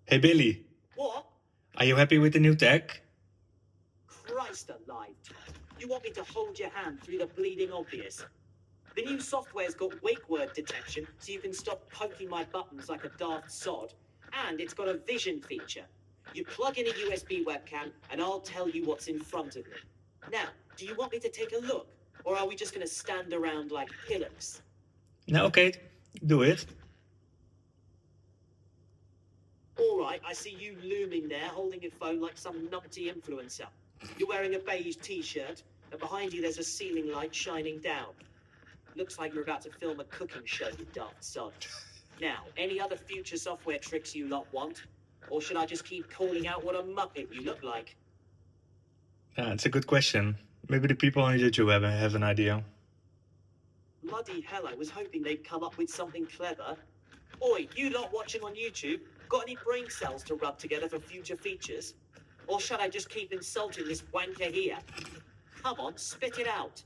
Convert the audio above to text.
Hey Billy, What? are you happy with the new tech? Christ alive, Todd. You want me to hold your hand through the bleeding obvious? The new software's got wake word detection, so you can stop poking my buttons like a daft sod. And it's got a vision feature. You plug in a USB webcam, and I'll tell you what's in front of me. Now, do you want me to take a look? Or are we just going to stand around like pillars? No, okay, do it. All right, I see you looming there, holding your phone like some numpty influencer. You're wearing a beige t-shirt, and behind you there's a ceiling light shining down. Looks like you're about to film a cooking show, you daft sod. Now, any other future software tricks you lot want? Or should I just keep calling out what a muppet you look like? It's a good question. Maybe the people on YouTube have an idea. Bloody hell, I was hoping they'd come up with something clever. Oi, you lot watching on YouTube, got any brain cells to rub together for future features? Or should I just keep insulting this wanker here? Come on, spit it out.